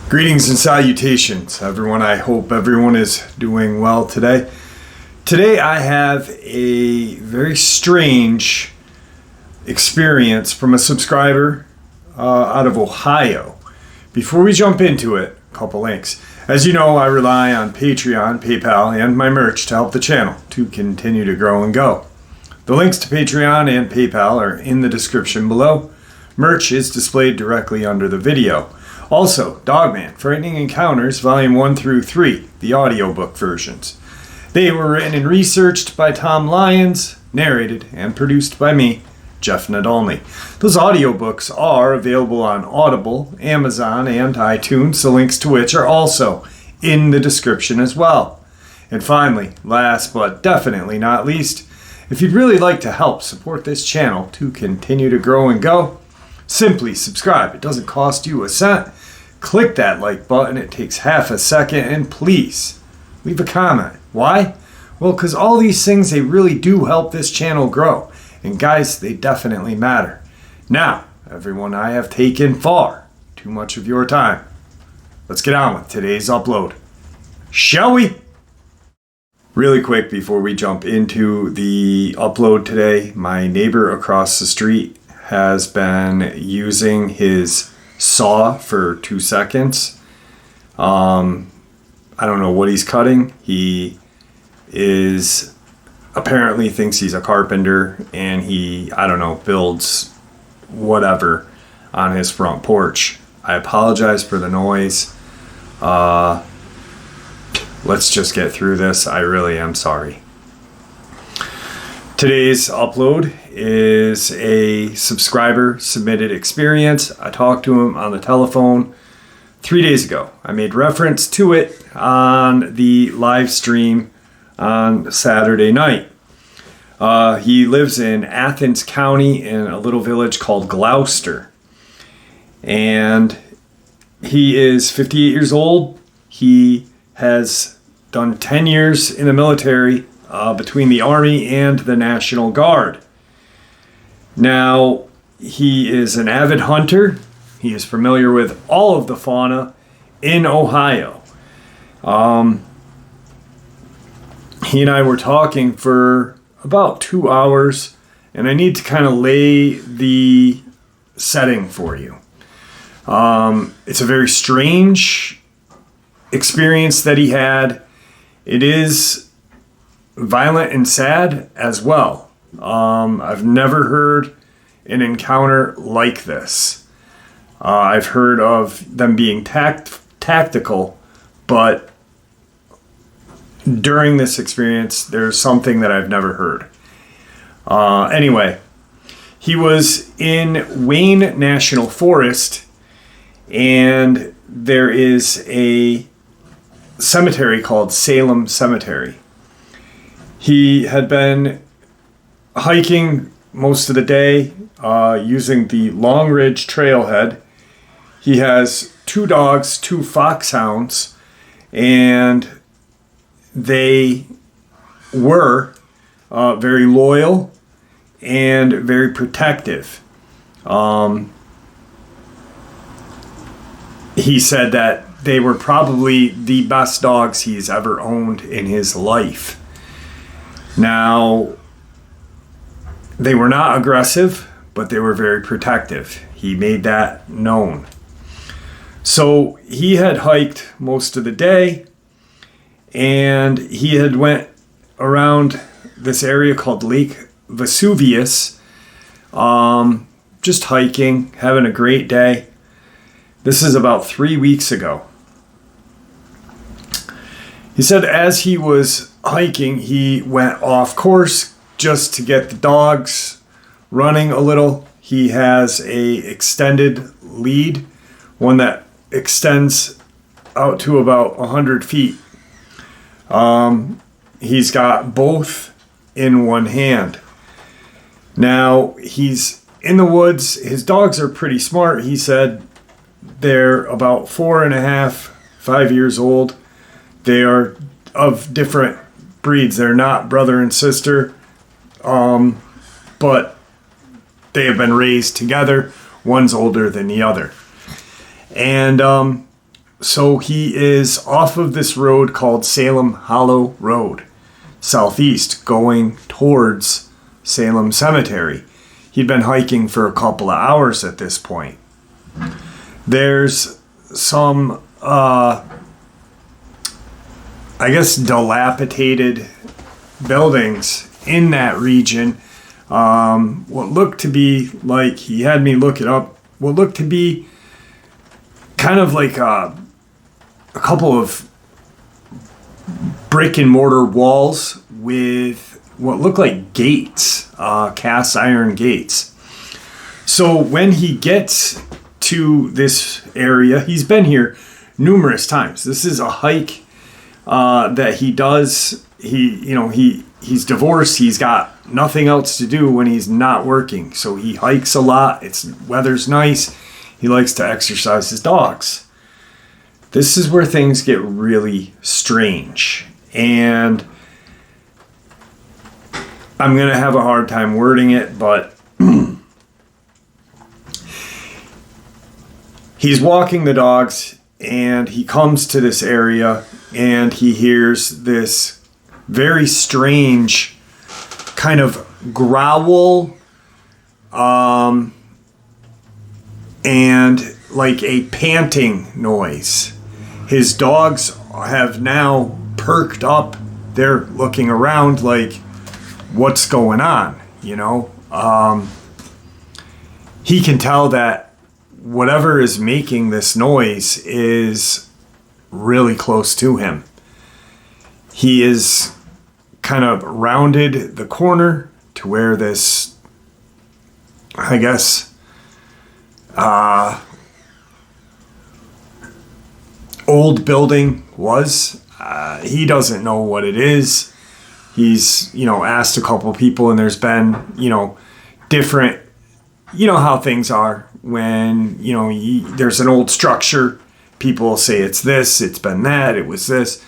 Greetings and salutations, everyone. I hope everyone is doing well today. Today I have a very strange experience from a subscriber out of Ohio. Before we jump into it, a couple links. As you know, I rely on Patreon, PayPal, and my merch to help the channel to continue to grow and go. The links to Patreon and PayPal are in the description below. Merch is displayed directly under the video. Also, Dogman, Frightening Encounters, Volume 1 through 3, the audiobook versions. They were written and researched by Tom Lyons, narrated and produced by me, Jeff Nadolny. Those audiobooks are available on Audible, Amazon, and iTunes, the links to which are also in the description as well. And finally, last but definitely not least, if you'd really like to help support this channel to continue to grow and go, simply subscribe. It doesn't cost you a cent. Click that like button. It takes half a second. And please, leave a comment. Why? Well, because all these things, they really do help this channel grow. And guys, they definitely matter. Now, everyone, I have taken far too much of your time. Let's get on with today's upload. Shall we? Really quick before we jump into the upload today, my neighbor across the street has been using his saw for 2 seconds. I don't know what he's cutting. He is apparently thinks he's a carpenter, and he, I don't know, builds whatever on his front porch. I apologize for the noise. Let's just get through this. I really am sorry. Today's upload is a subscriber submitted experience. I talked to him on the telephone 3 days ago. I made reference to it on the live stream on Saturday night. He lives in Athens County in a little village called Gloucester. And he is 58 years old. He has done 10 years in the military between the Army and the National Guard. Now, he is an avid hunter. He is familiar with all of the fauna in Ohio. He and I were talking for about 2 hours, and I need to kind of lay the setting for you. It's a very strange experience that he had. It is violent and sad as well. I've never heard an encounter like this. I've heard of them being tactical, but during this experience, there's something that I've never heard. Anyway, he was in Wayne National Forest, and there is a cemetery called Salem Cemetery. He had been hiking most of the day using the Long Ridge Trailhead. He has 2 dogs, 2 foxhounds, and they were very loyal and very protective. He said that they were probably the best dogs he's ever owned in his life. Now, they were not aggressive, but they were very protective. He made that known. So he had hiked most of the day, and he had went around this area called Lake Vesuvius, just hiking, having a great day. This is about 3 weeks ago. He said as he was hiking, he went off course just to get the dogs running a little. He has a extended lead, one that extends out to about 100 feet. He's got both in one hand. Now, he's in the woods. His dogs are pretty smart. He said they're about 4.5, 5 years old. They are of different breeds. They're not brother and sister. but they have been raised together. One's older than the other. And so he is off of this road called Salem Hollow Road, southeast, going towards Salem Cemetery. He'd been hiking for a couple of hours at this point. There's some, I guess, dilapidated buildings in that region. What looked to be like, he had me look it up, what looked to be kind of like a couple of brick and mortar walls with what looked like gates, cast iron gates. So when he gets to this area, he's been here numerous times. This is a hike that he does. He's divorced. He's got nothing else to do when he's not working. So he hikes a lot. Weather's nice. He likes to exercise his dogs. This is where things get really strange. And I'm going to have a hard time wording it, but he's walking the dogs and he comes to this area and he hears this very strange kind of growl, and like a panting noise. His dogs have now perked up. They're looking around like, what's going on? He can tell that whatever is making this noise is really close to him. He is kind of rounded the corner to where this, I guess, old building was. He doesn't know what it is. He's, asked a couple people, and there's been, different, how things are when, there's an old structure. People say it's this, it's been that, it was this.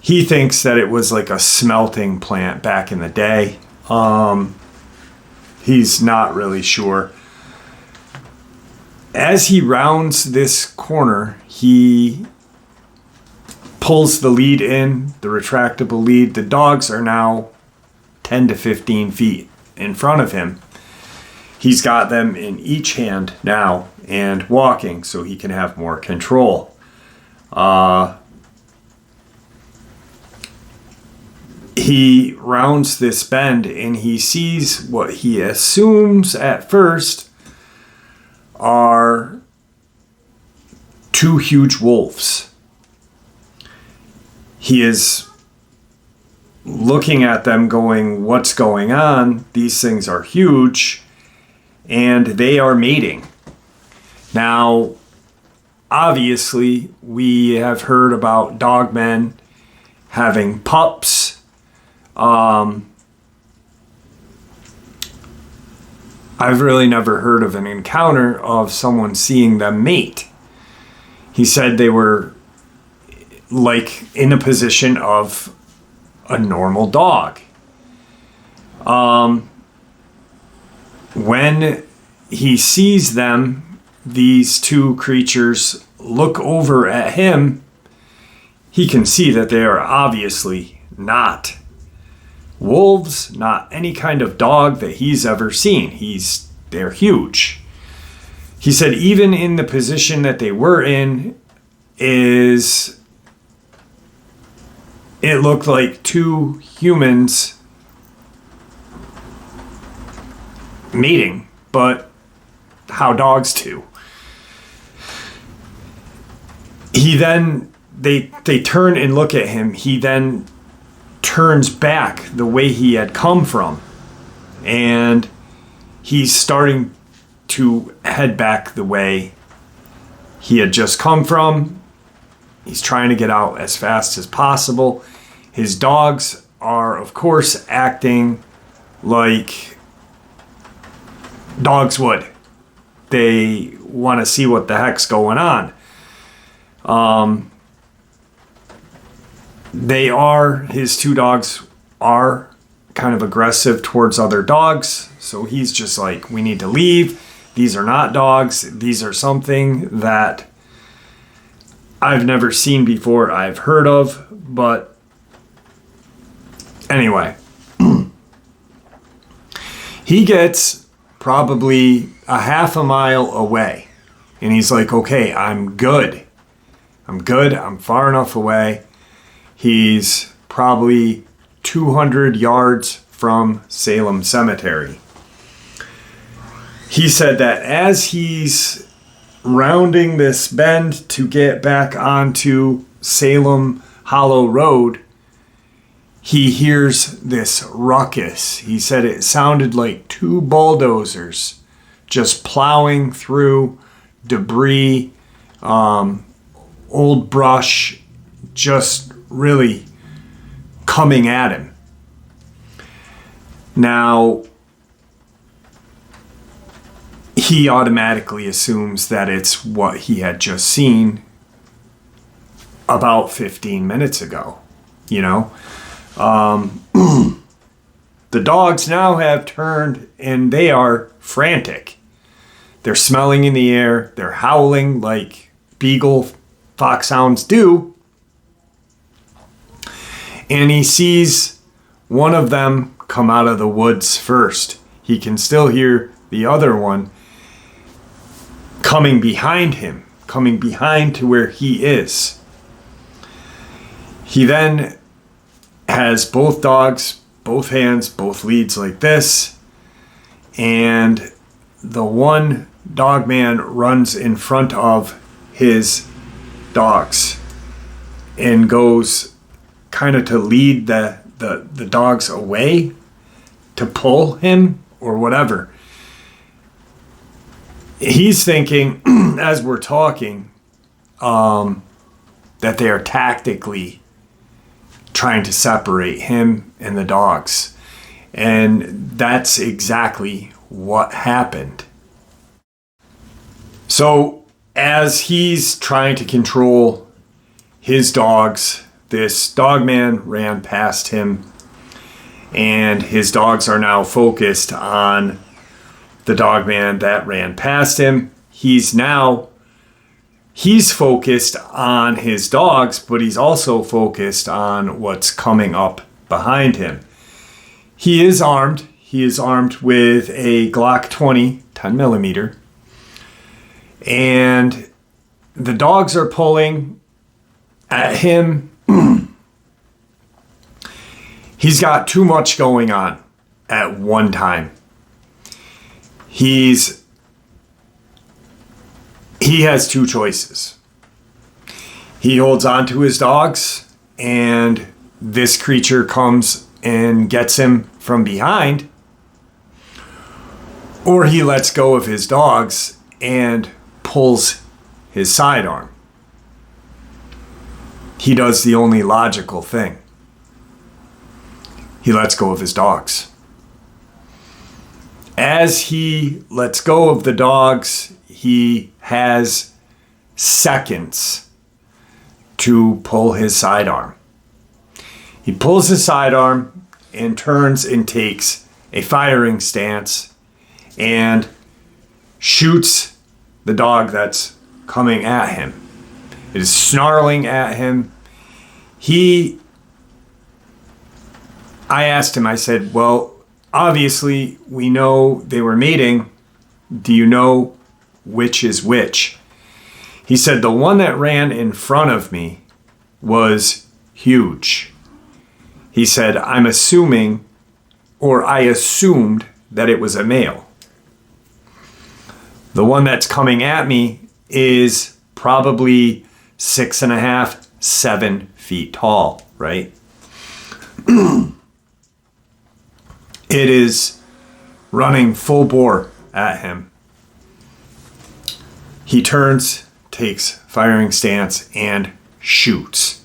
He thinks that it was like a smelting plant back in the day. He's not really sure. As he rounds this corner, he pulls the lead in, the retractable lead. The dogs are now 10 to 15 feet in front of him. He's got them in each hand now and walking so he can have more control. He rounds this bend and he sees what he assumes at first are two huge wolves. He is looking at them going, what's going on? These things are huge and they are mating. Now, obviously, we have heard about dogmen having pups. I've really never heard of an encounter of someone seeing them mate. He said they were like in a position of a normal dog. When he sees them, these two creatures look over at him, he can see that they are obviously not wolves, not any kind of dog that he's ever seen. They're huge. He said even in the position that they were in it looked like two humans mating, but how dogs do. They turn and look at him. He then turns back the way he had come from, and he's starting to head back the way he had just come from. He's trying to get out as fast as possible. His dogs are, of course, acting like dogs would. They want to see what the heck's going on. His two dogs are kind of aggressive towards other dogs. So he's just like, we need to leave. These are not dogs. These are something that I've never seen before. I've heard of, but anyway, he gets probably a half a mile away and he's like, okay, I'm good. I'm far enough away. He's probably 200 yards from Salem Cemetery. He said that as he's rounding this bend to get back onto Salem Hollow Road, he hears this ruckus. He said it sounded like two bulldozers just plowing through debris, old brush, just really coming at him. Now, he automatically assumes that it's what he had just seen about 15 minutes ago, you know. The dogs now have turned and they are frantic. They're smelling in the air. They're howling like beagle foxhounds do. And he sees one of them come out of the woods first. He can still hear the other one coming behind him, coming behind to where he is. He then has both dogs, both hands, both leads like this, and the one Dogman runs in front of his dogs and goes kind of to lead the dogs away, to pull him or whatever. He's thinking, as we're talking, that they are tactically trying to separate him and the dogs. And that's exactly what happened. So as he's trying to control his dogs, this Dogman ran past him, and his dogs are now focused on the Dogman that ran past him. He's focused on his dogs, but he's also focused on what's coming up behind him. He is armed. He is armed with a Glock 20, 10 millimeter. And the dogs are pulling at him. He's got too much going on at one time. He has two choices. He holds on to his dogs, and this creature comes and gets him from behind, or he lets go of his dogs and pulls his sidearm. He does the only logical thing. He lets go of his dogs. As he lets go of the dogs, he has seconds to pull his sidearm. He pulls his sidearm and turns and takes a firing stance and shoots the dog that's coming at him. It is snarling at him. I asked him, I said, well, obviously we know they were mating. Do you know which is which? He said, the one that ran in front of me was huge. He said, I assumed that it was a male. The one that's coming at me is probably 6.5, 7 feet tall, right? It is running full bore at him. He turns, takes firing stance, and shoots.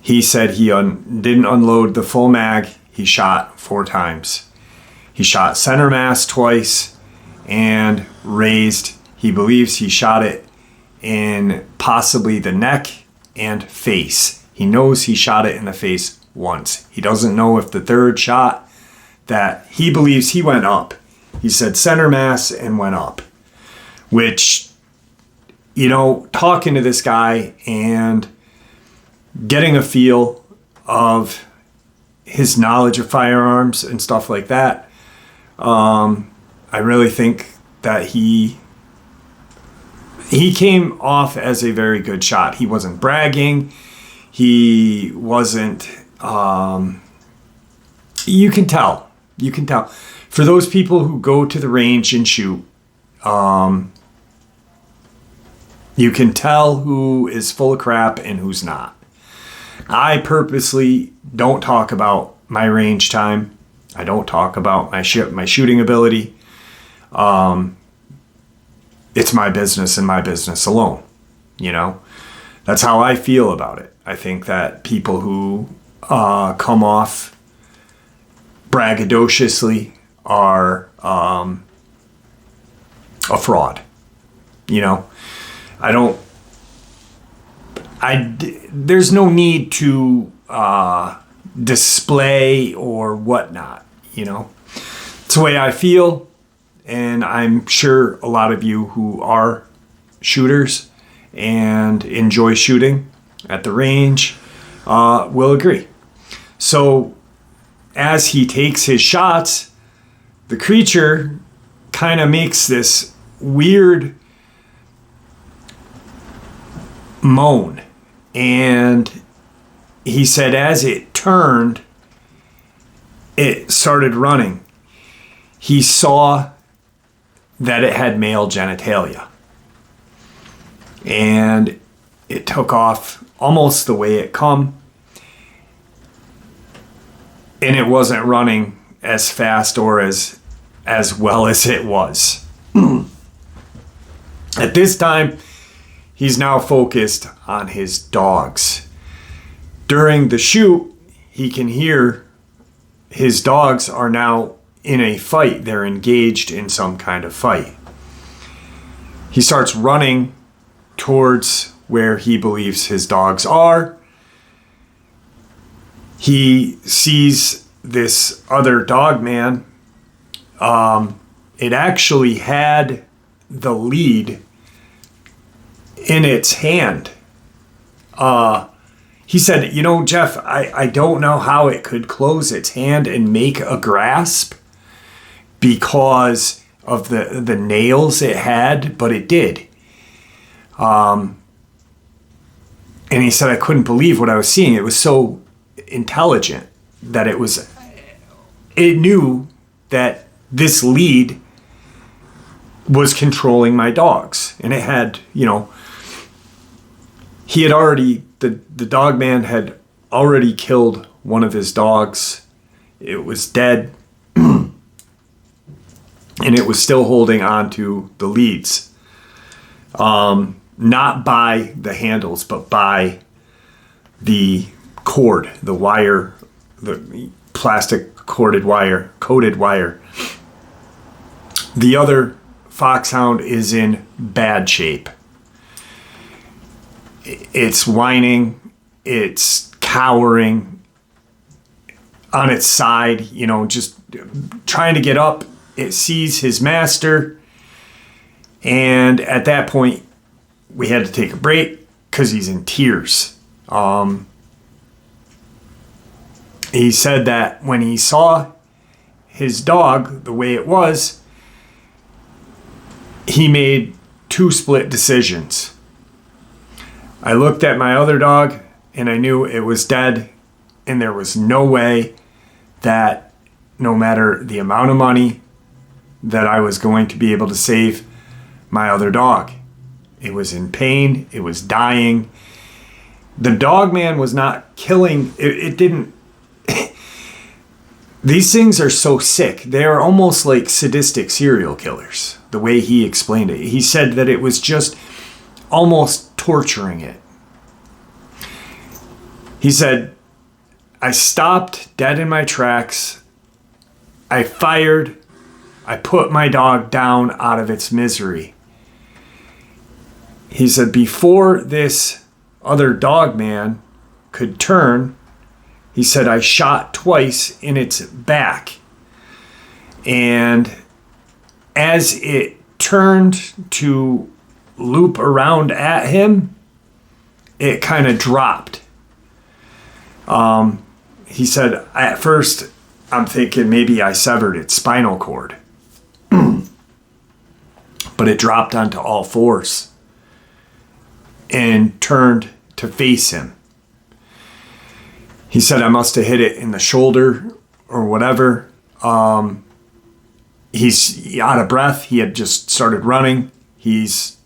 He said he didn't unload the full mag. He shot 4 times. He shot center mass twice and raised. He believes he shot it in possibly the neck and face. He knows he shot it in the face once. He doesn't know if the third shot that he believes he went up. He said center mass and went up, which, you know, talking to this guy and getting a feel of his knowledge of firearms and stuff like that, I really think that he came off as a very good shot. He wasn't bragging. He wasn't, you can tell. For those people who go to the range and shoot, you can tell who is full of crap and who's not. I purposely don't talk about my range time. I don't talk about my shooting ability. It's my business and my business alone. You know, that's how I feel about it. I think that people who come off braggadociously are a fraud. You know, there's no need to display or whatnot, you know. It's the way I feel, and I'm sure a lot of you who are shooters and enjoy shooting at the range will agree. So as he takes his shots, the creature kind of makes this weird moan. And he said as it turned, it started running. He saw that it had male genitalia. And it took off almost the way it come. And it wasn't running as fast or as well as it was. At this time, he's now focused on his dogs. During the shoot, he can hear his dogs are now in a fight. They're engaged in some kind of fight. He starts running towards where he believes his dogs are. He sees this other Dogman. It actually had the lead in its hand. He said, you know, Jeff, I don't know how it could close its hand and make a grasp because of the nails it had, but it did. And he said, I couldn't believe what I was seeing. It was so intelligent that it knew that this lead was controlling my dogs. And it had, you know, he had already, the Dogman had already killed one of his dogs. It was dead. And it was still holding on to the leads. Not by the handles, but by the cord, the wire, the plastic coated wire. The other foxhound is in bad shape. It's whining, it's cowering on its side, you know, just trying to get up. It sees his master, and at that point, we had to take a break because he's in tears. He said that when he saw his dog the way it was, he made two split decisions. I looked at my other dog and I knew it was dead, and there was no way that no matter the amount of money that I was going to be able to save my other dog. It was in pain. It was dying. The Dogman was not killing. It didn't. These things are so sick. They are almost like sadistic serial killers, the way he explained it. He said that it was just almost torturing it. He said, I stopped dead in my tracks. I fired. I put my dog down out of its misery. He said, before this other Dogman could turn, He said, I shot twice in its back. And as it turned to loop around at him, it kind of dropped. He said, at first, I'm thinking maybe I severed its spinal cord. But it dropped onto all fours and turned to face him. He said I must have hit it in the shoulder or whatever. He's out of breath. He had just started running. He's,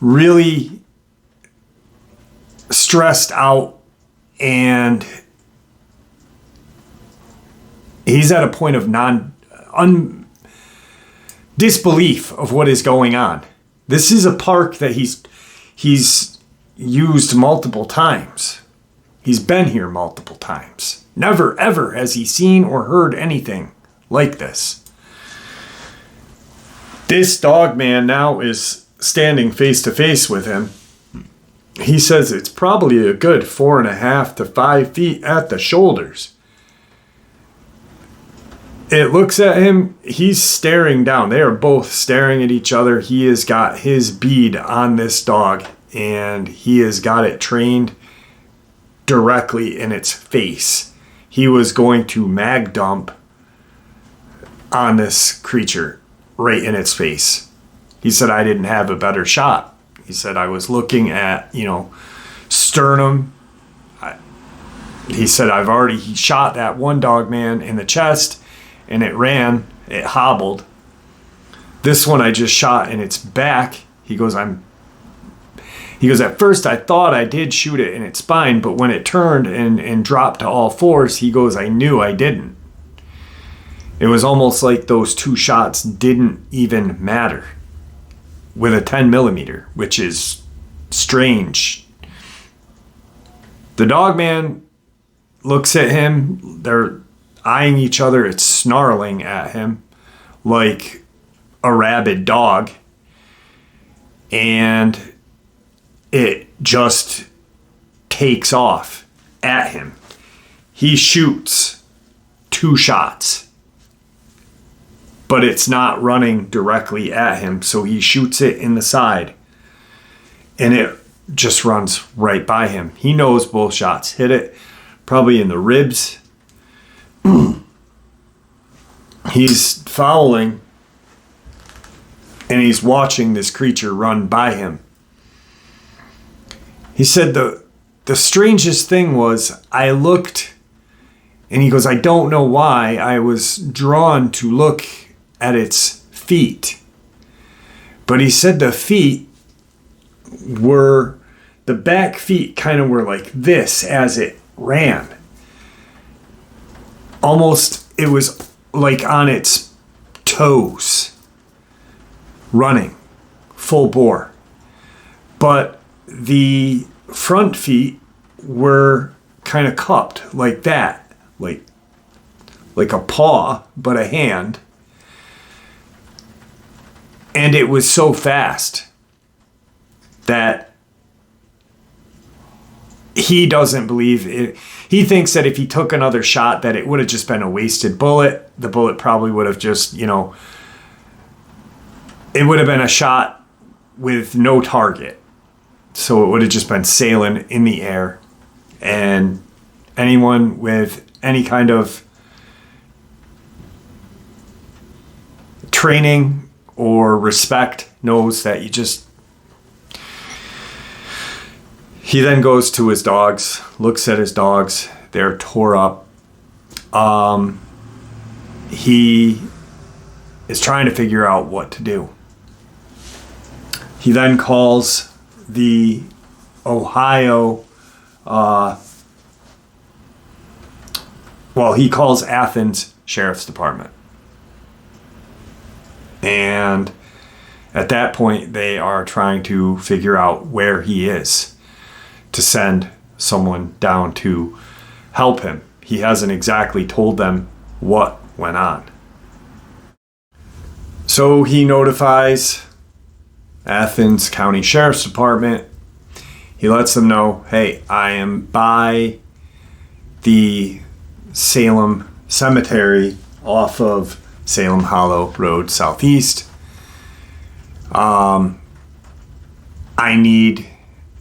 really stressed out, and he's at a point of disbelief of what is going on. This is a park that he's used multiple times. He's been here multiple times. Never ever has he seen or heard anything like this. This Dogman now is standing face to face with him. He says it's probably a good 4.5 to 5 feet at the shoulders. It looks at him. He's staring down. They are both staring at each other. He has got his bead on this dog, and he has got it trained directly in its face. He was going to mag dump on this creature right in its face. He said, I didn't have a better shot. He said, I was looking at, sternum. He said, I've already shot that one Dogman in the chest, and it ran, it hobbled. This one I just shot in its back. He goes, at first I thought I did shoot it in its spine, but when it turned and dropped to all fours, he goes, I knew I didn't. It was almost like those two shots didn't even matter with a 10 millimeter, which is strange. The Dogman looks at him. They're eyeing each other. It's snarling at him like a rabid dog. And it just takes off at him. He shoots 2 shots, but it's not running directly at him. So he shoots it in the side, and it just runs right by him. He knows both shots hit it, probably in the ribs. He's fouling, and he's watching this creature run by him. He said the strangest thing was I looked, and he goes, I don't know why I was drawn to look at its feet. But he said the back feet kind of were like this as it ran. Almost, it was like on its toes, running full bore. But the front feet were kind of cupped like that, like a paw, but a hand. And it was so fast that he doesn't believe it. He thinks that if he took another shot, that it would have just been a wasted bullet. The bullet probably would have just, it would have been a shot with no target. So it would have just been sailing in the air. And anyone with any kind of training or respect knows that he then goes to his dogs, looks at his dogs. They're tore up. He is trying to figure out what to do. He then calls the Ohio, he calls Athens Sheriff's Department. And at that point, they are trying to figure out where he is to send someone down to help him. He hasn't exactly told them what went on. So he notifies Athens County Sheriff's Department. He lets them know, hey, I am by the Salem Cemetery off of Salem Hollow Road Southeast. I need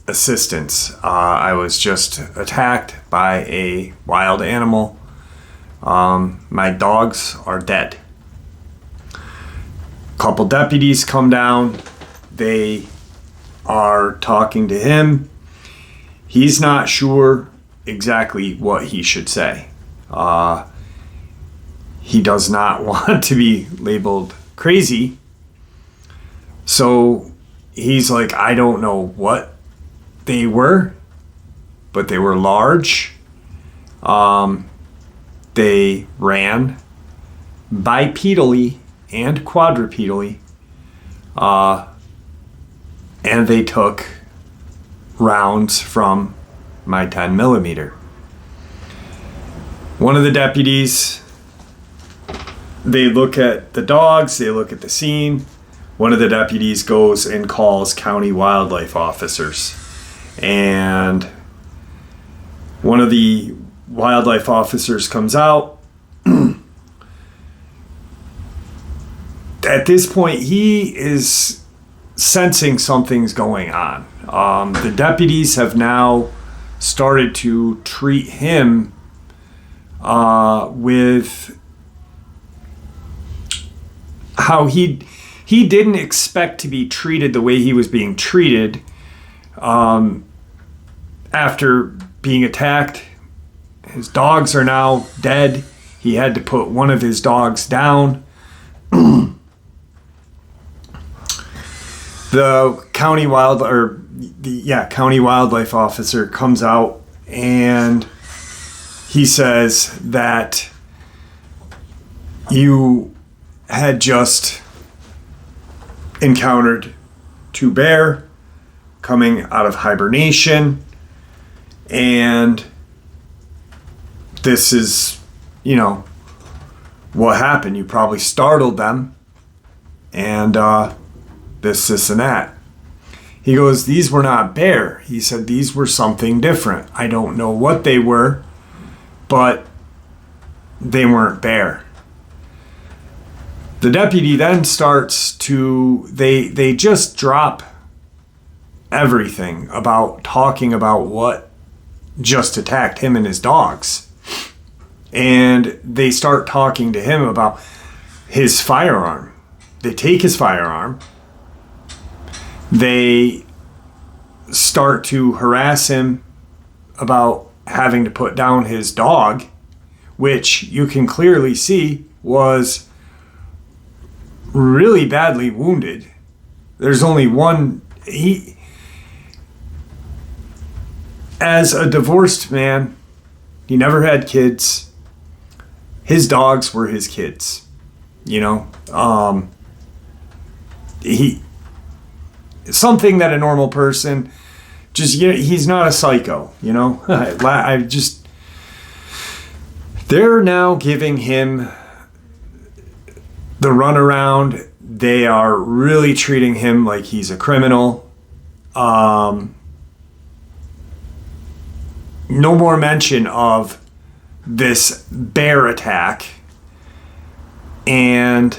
assistance. I was just attacked by a wild animal. My dogs are dead. A couple deputies come down. They are talking to him. He's not sure exactly what he should say. He does not want to be labeled crazy. So he's like, I don't know what they were, but they were large. They ran bipedally and quadrupedally. And they took rounds from my 10 millimeter. One of the deputies, they look at the dogs, they look at the scene. One of the deputies goes and calls county wildlife officers. And one of the wildlife officers comes out. At this point, he is sensing something's going on. The deputies have now started to treat him with how he didn't expect to be treated the way he was being treated after being attacked. His dogs are now dead. He had to put one of his dogs down. The county wildlife officer comes out and he says that you had just encountered two bear coming out of hibernation, and this is, what happened. You probably startled them, and this and that. He goes, these were not bear. He said these were something different. I don't know what they were, but they weren't bear. The deputy then starts to, they just drop everything about talking about what just attacked him and his dogs. And they start talking to him about his firearm. They take his firearm. They start to harass him about having to put down his dog, which you can clearly see was really badly wounded. There's only one. As a divorced man, he never had kids. His dogs were his kids, something that a normal person he's not a psycho, they're now giving him the runaround. They are really treating him like he's a criminal. No more mention of this bear attack. And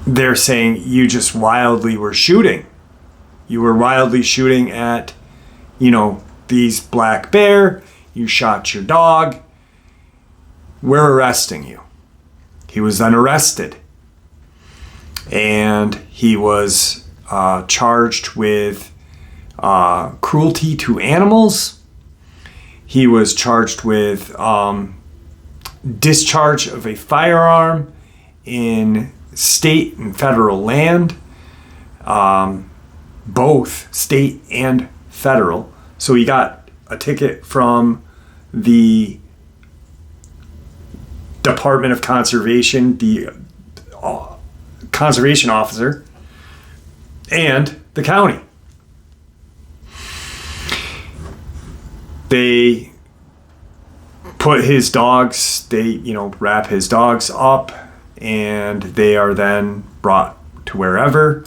they're saying you just wildly were shooting. You were wildly shooting at, these black bear. You shot your dog. We're arresting you. He was then arrested. And he was charged with cruelty to animals. He was charged with discharge of a firearm in state and federal land, both state and federal. So he got a ticket from the Department of Conservation, the conservation officer, and the county. They put his dogs, wrap his dogs up, and they are then brought to wherever.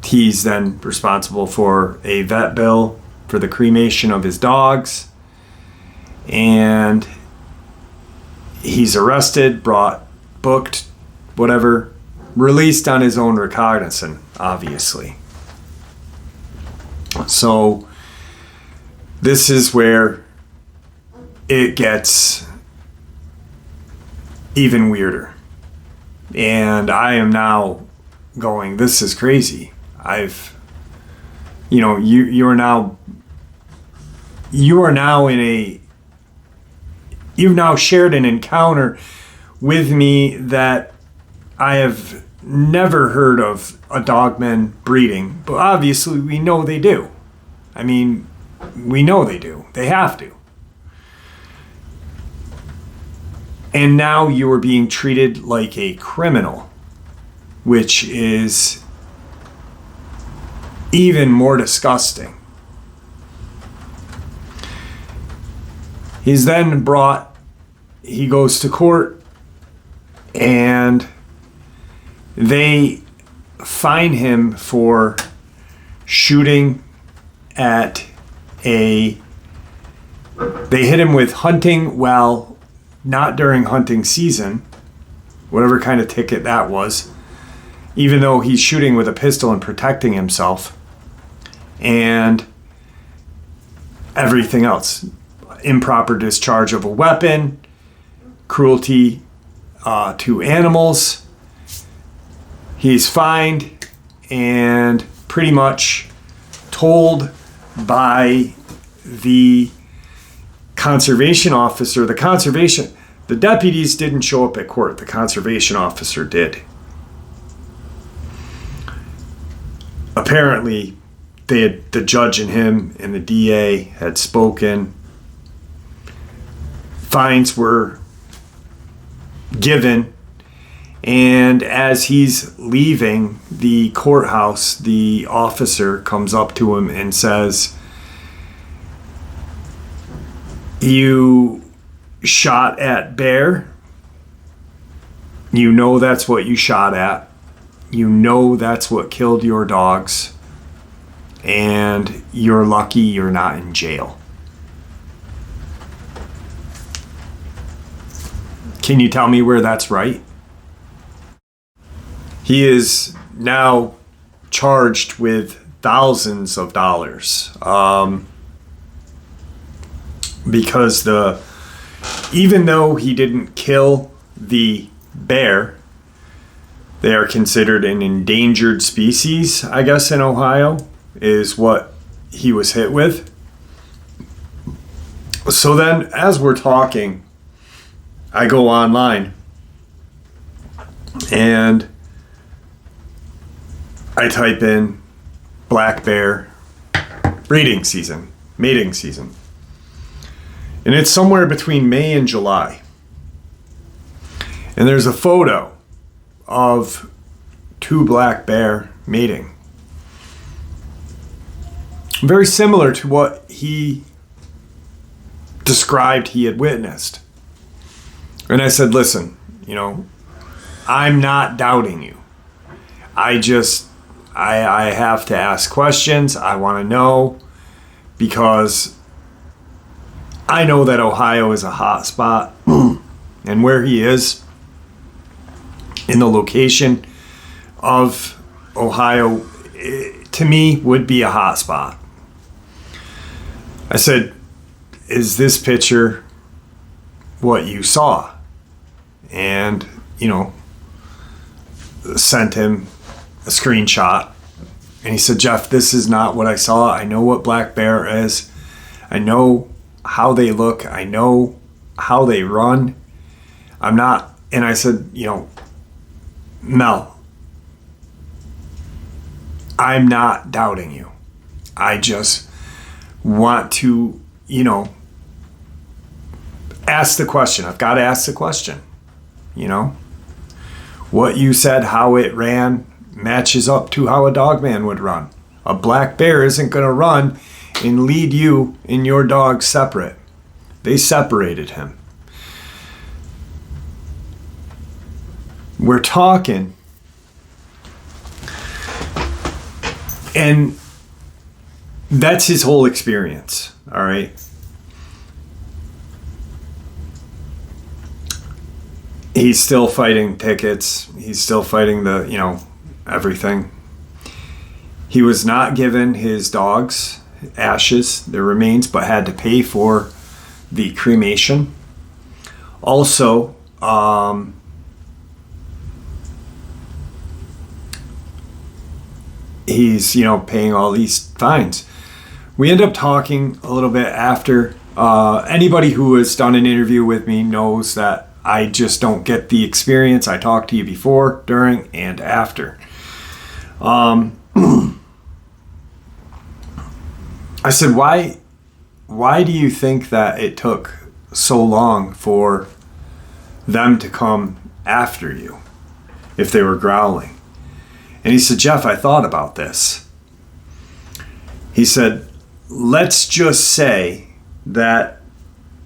He's then responsible for a vet bill for the cremation of his dogs. And he's arrested, booked, whatever, released on his own recognizance, obviously. So this is where it gets even weirder. And I am now going, this is crazy. You are now you've now shared an encounter with me that I have never heard of a Dogman breeding, but obviously we know they do. I mean, we know they do. They have to. And now you are being treated like a criminal, which is even more disgusting. He's then he goes to court, and they fine him for shooting at they hit him with hunting while not during hunting season, whatever kind of ticket that was, even though he's shooting with a pistol and protecting himself, and everything else. Improper discharge of a weapon, cruelty to animals. He's fined and pretty much told by the conservation officer. The deputies didn't show up at court. The conservation officer did. Apparently, the judge and him and the DA had spoken. Fines were given, and as he's leaving the courthouse, the officer comes up to him and says, "You shot at bear. You know that's what you shot at. You know that's what killed your dogs, and you're lucky you're not in jail." Can you tell me where that's right? He is now charged with thousands of dollars because even though he didn't kill the bear, they are considered an endangered species, I guess, in Ohio, is what he was hit with. So then, as we're talking, I go online and I type in black bear breeding season, mating season. And it's somewhere between May and July. And there's a photo of two black bear mating. Very similar to what he described he had witnessed. And I said, listen, I'm not doubting you. I have to ask questions. I want to know, because I know that Ohio is a hot spot, and where he is in the location of Ohio, to me, would be a hot spot. I said, is this picture what you saw? And, sent him a screenshot. And he said, Jeff, this is not what I saw. I know what black bear is. I know how they look. I know how they run. And I said, Mel, I'm not doubting you. I just want to, ask the question. I've got to ask the question. What you said, how it ran, matches up to how a Dogman would run. A black bear isn't going to run and lead you and your dog separate. They separated him. We're talking And that's his whole experience, all right? He's still fighting tickets. He's still fighting everything. He was not given his dog's ashes, their remains, but had to pay for the cremation. Also, he's, paying all these fines. We end up talking a little bit after. Anybody who has done an interview with me knows that I just don't get the experience. I talked to you before, during, and after. I said, why do you think that it took so long for them to come after you if they were growling? And he said, Jeff, I thought about this. He said, let's just say that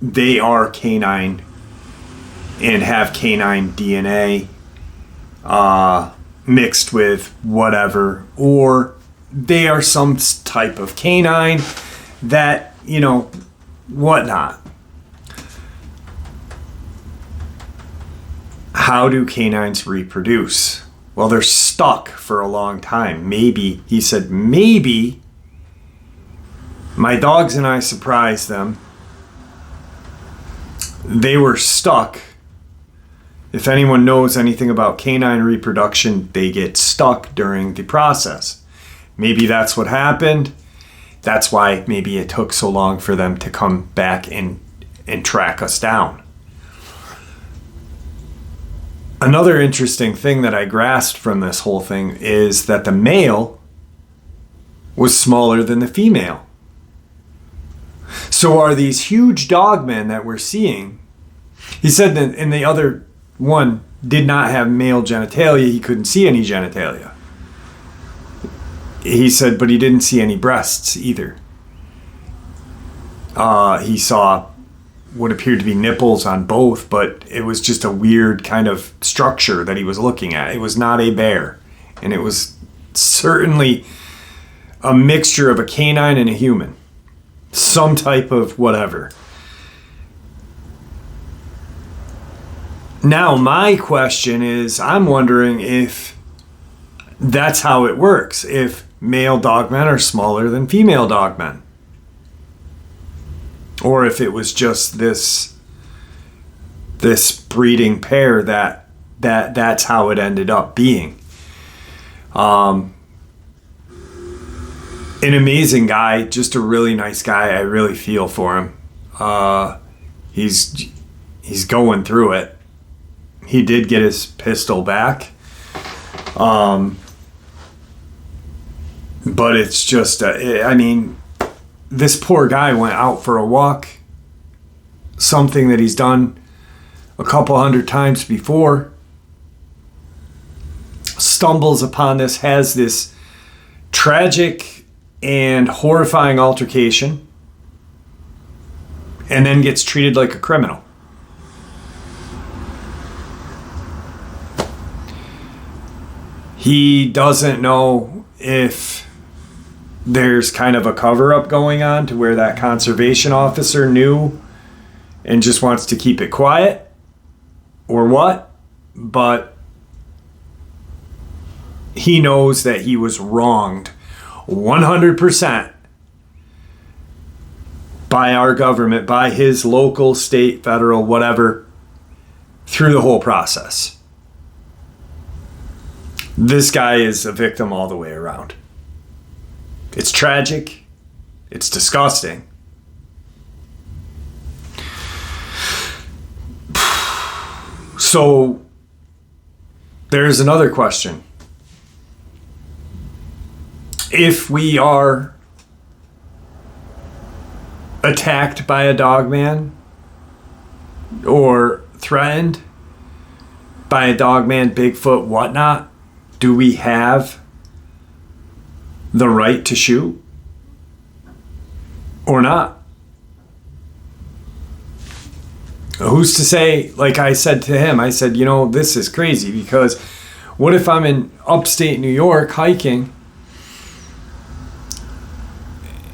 they are canine and have canine DNA mixed with whatever, or they are some type of canine that, whatnot. How do canines reproduce? Well, they're stuck for a long time. Maybe, he said, maybe my dogs and I surprised them. They were stuck. If anyone knows anything about canine reproduction, they get stuck during the process. Maybe that's what happened. That's why maybe it took so long for them to come back and track us down. Another interesting thing that I grasped from this whole thing is that the male was smaller than the female. So are these huge dogmen that we're seeing, he said that in the other one did not have male genitalia, he couldn't see any genitalia. He said, but he didn't see any breasts either. He saw what appeared to be nipples on both, but it was just a weird kind of structure that he was looking at. It was not a bear, and it was certainly a mixture of a canine and a human. Some type of whatever. Now, my question is, I'm wondering if that's how it works. If male dogmen are smaller than female dogmen. Or if it was just this breeding pair that's how it ended up being. An amazing guy, just a really nice guy. I really feel for him. He's going through it. He did get his pistol back. But it's just, this poor guy went out for a walk, something that he's done a couple hundred times before, stumbles upon this, has this tragic and horrifying altercation, and then gets treated like a criminal. He doesn't know if there's kind of a cover-up going on to where that conservation officer knew and just wants to keep it quiet or what, but he knows that he was wronged 100% by our government, by his local, state, federal, whatever, through the whole process. This guy is a victim all the way around. It's tragic. It's disgusting. So, there's another question. If we are attacked by a dogman or threatened by a dogman, Bigfoot, whatnot, do we have the right to shoot or not? Who's to say? Like I said to him, I said, this is crazy, because what if I'm in upstate New York hiking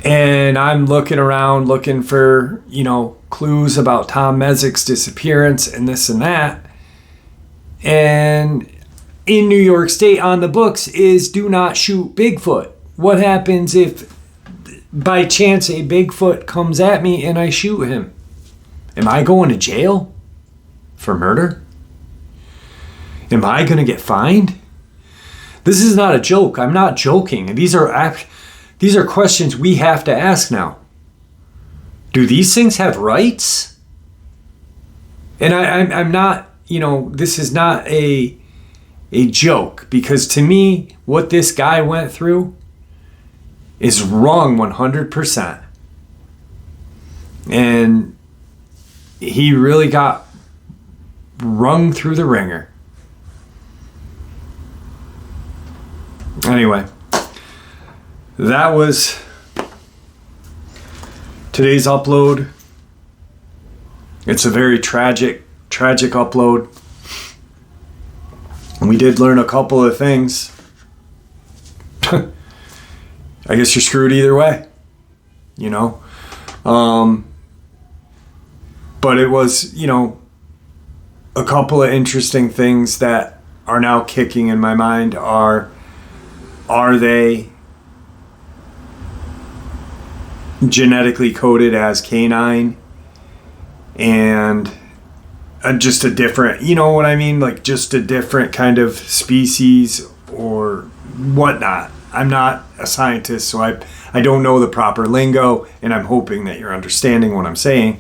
And I'm looking around looking for, clues about Tom Mezek's disappearance and this and that. And in New York State on the books is do not shoot Bigfoot. What happens if by chance a Bigfoot comes at me and I shoot him? Am I going to jail for murder? Am I going to get fined? This is not a joke. I'm not joking. These are questions we have to ask now. Do these things have rights? And I'm not, this is not a joke, because to me, what this guy went through is wrong 100%. And he really got wrung through the ringer. Anyway, that was today's upload. It's a very tragic upload. We did learn a couple of things. I guess you're screwed either way, But it was, a couple of interesting things that are now kicking in my mind are they genetically coded as canine and just a different, what I mean? Like just a different kind of species or whatnot. I'm not a scientist, so I don't know the proper lingo, and I'm hoping that you're understanding what I'm saying.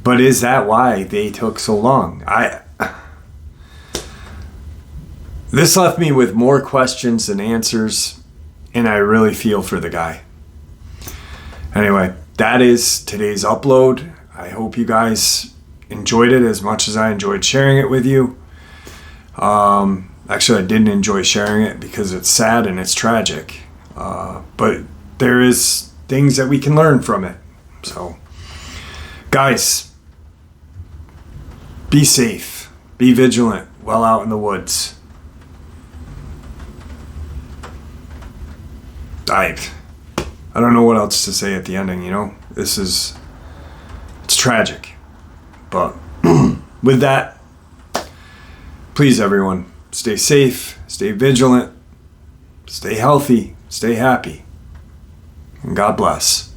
But is that why they took so long? This left me with more questions than answers, and I really feel for the guy. Anyway, that is today's upload. I hope you guys enjoyed it as much as I enjoyed sharing it with you. Actually, I didn't enjoy sharing it because it's sad and it's tragic. But there is things that we can learn from it. So, guys, be safe. Be vigilant while out in the woods. I don't know what else to say at the ending, it's tragic. But with that, please everyone, stay safe, stay vigilant, stay healthy, stay happy, and God bless.